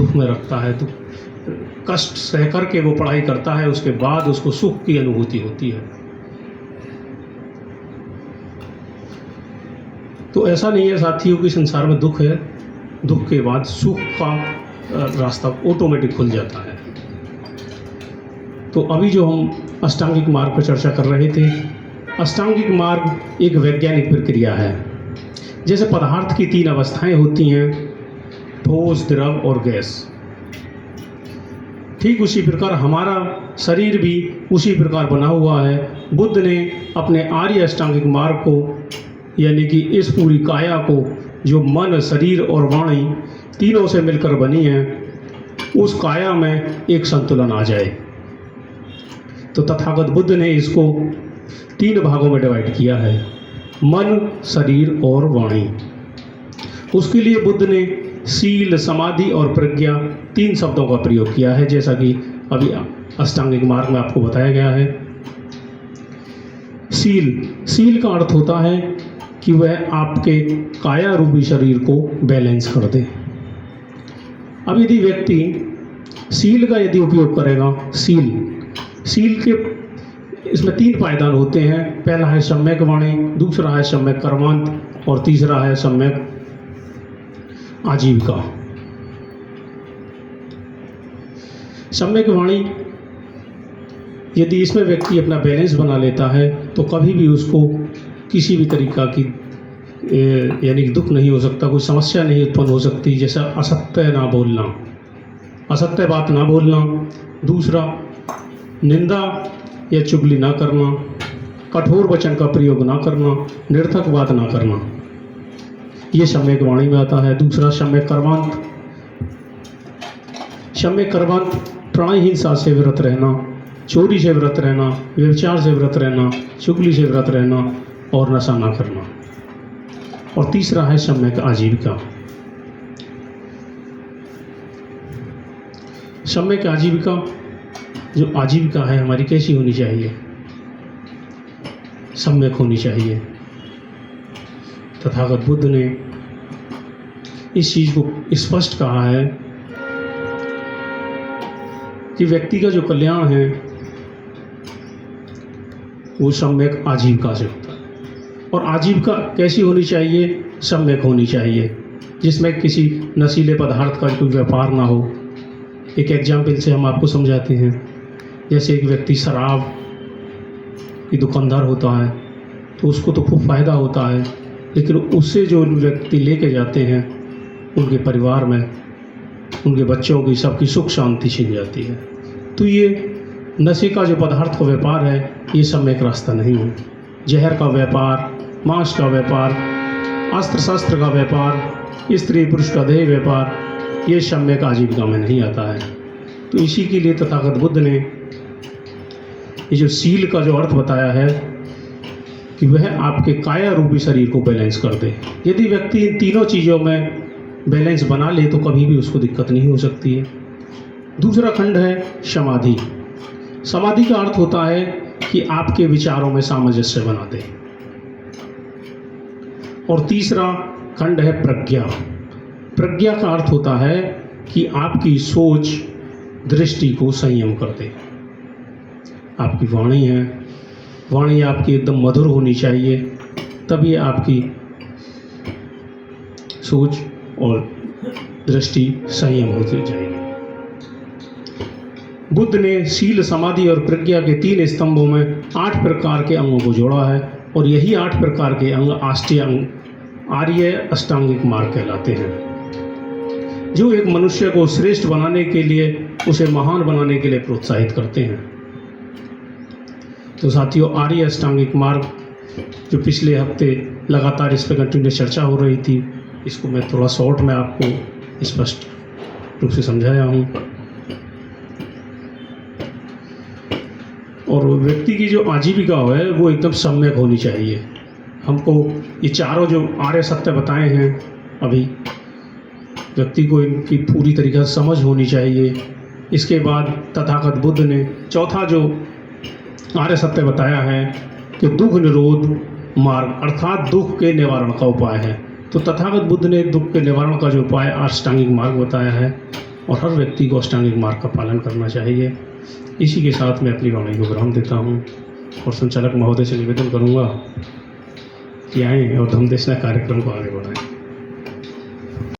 दुख में रखता है, तो कष्ट सह करके वो पढ़ाई करता है, उसके बाद उसको सुख की अनुभूति होती है। तो ऐसा नहीं है साथियों कि संसार में दुख है, दुख के बाद सुख का रास्ता ऑटोमेटिक खुल जाता है। तो अभी जो हम अष्टांगिक मार्ग पर चर्चा कर रहे थे, अष्टांगिक मार्ग एक वैज्ञानिक प्रक्रिया है। जैसे पदार्थ की 3 अवस्थाएं होती हैं, ठोस, द्रव और गैस, ठीक उसी प्रकार हमारा शरीर भी उसी प्रकार बना हुआ है। बुद्ध ने अपने आर्य अष्टांगिक मार्ग को, यानी कि इस पूरी काया को, जो मन, शरीर और वाणी तीनों से मिलकर बनी है, उस काया में एक संतुलन आ जाए। तो तथागत बुद्ध ने इसको 3 भागों में डिवाइड किया है, मन, शरीर और वाणी। उसके लिए बुद्ध ने शील, समाधि और प्रज्ञा 3 शब्दों का प्रयोग किया है, जैसा कि अभी अष्टांगिक मार्ग में आपको बताया गया है। शील का अर्थ होता है कि वह आपके काया रूपी शरीर को बैलेंस कर दे। अब यदि व्यक्ति शील का यदि उपयोग करेगा, शील के इसमें 3 पायदान होते हैं। पहला है सम्यक वाणी, दूसरा है सम्यक कर्मांत और तीसरा है सम्यक आजीविका। सम्यक वाणी, यदि इसमें व्यक्ति अपना बैलेंस बना लेता है तो कभी भी उसको किसी भी तरीका की यानी कि दुख नहीं हो सकता, कोई समस्या नहीं उत्पन्न हो सकती। जैसा असत्य ना बोलना, असत्य बात ना बोलना, दूसरा निंदा या चुगली ना करना, कठोर वचन का प्रयोग ना करना, निरर्थक बात ना करना, ये सम्यक वाणी में आता है। दूसरा सम्यक कर्मांत। सम्यक कर्मांत प्राणहिंसा से व्रत रहना, चोरी से व्रत रहना, व्यभिचार से व्रत रहना, चुगली से व्रत रहना और नशा ना करना। और तीसरा है सम्यक आजीविका। सम्यक आजीविका, जो आजीविका है हमारी कैसी होनी चाहिए? सम्यक होनी चाहिए। तथागत बुद्ध ने इस चीज़ को स्पष्ट कहा है कि व्यक्ति का जो कल्याण है वो सम्यक आजीविका से होता है। और आजीविका कैसी होनी चाहिए? सम्यक होनी चाहिए, जिसमें किसी नशीले पदार्थ का कोई व्यापार ना हो। एक एग्जाम्पल से हम आपको समझाते हैं। जैसे एक व्यक्ति शराब की दुकानदार होता है तो उसको तो खूब फ़ायदा होता है, लेकिन उससे जो व्यक्ति लेके जाते हैं उनके परिवार में, उनके बच्चों की, सबकी सुख शांति छिन जाती है। तो ये नशे का जो पदार्थ का व्यापार है, ये सम्यक रास्ता नहीं है। जहर का व्यापार, मांस का व्यापार, अस्त्र शस्त्र का व्यापार, स्त्री पुरुष का देह व्यापार, ये सम्यक आजीविका में नहीं आता है। तो इसी के लिए तथागत बुद्ध ने ये जो शील का जो अर्थ बताया है कि वह आपके काया रूपी शरीर को बैलेंस कर दे। यदि व्यक्ति इन तीनों चीज़ों में बैलेंस बना ले तो कभी भी उसको दिक्कत नहीं हो सकती है। दूसरा खंड है समाधि। समाधि का अर्थ होता है कि आपके विचारों में सामंजस्य बना दे। और तीसरा खंड है प्रज्ञा। प्रज्ञा का अर्थ होता है कि आपकी सोच, दृष्टि को संयम कर दे। आपकी वाणी है, वाणी आपकी एकदम मधुर होनी चाहिए, तभी आपकी सोच और दृष्टि संयम होती जाएगी। बुद्ध ने शील, समाधि और प्रज्ञा के 3 स्तंभों में 8 प्रकार के अंगों को जोड़ा है और यही 8 प्रकार के अंग अष्टांग आर्य अष्टांगिक मार्ग कहलाते हैं, जो एक मनुष्य को श्रेष्ठ बनाने के लिए, उसे महान बनाने के लिए प्रोत्साहित करते हैं। तो साथियों, आर्य अष्टांगिक मार्ग जो पिछले हफ्ते लगातार इस पर कंटिन्यू चर्चा हो रही थी, इसको मैं थोड़ा शॉर्ट में आपको स्पष्ट रूप से समझाया हूँ। और व्यक्ति की जो आजीविका है वो एकदम सम्यक होनी चाहिए। हमको ये चारों जो आर्य सत्य बताए हैं अभी, व्यक्ति को इनकी पूरी तरीके से समझ होनी चाहिए। इसके बाद तथागत बुद्ध ने चौथा जो आर्य सत्य बताया है कि दुख निरोध मार्ग, अर्थात दुख के निवारण का उपाय है। तो तथागत बुद्ध ने दुख के निवारण का जो उपाय अष्टांगिक मार्ग बताया है और हर व्यक्ति को अष्टांगिक मार्ग का पालन करना चाहिए। इसी के साथ मैं अपनी वाणी को विराम देता हूँ और संचालक महोदय से निवेदन करूँगा कि आएँ और धम्मदेशना कार्यक्रम को आगे बढ़ाएं।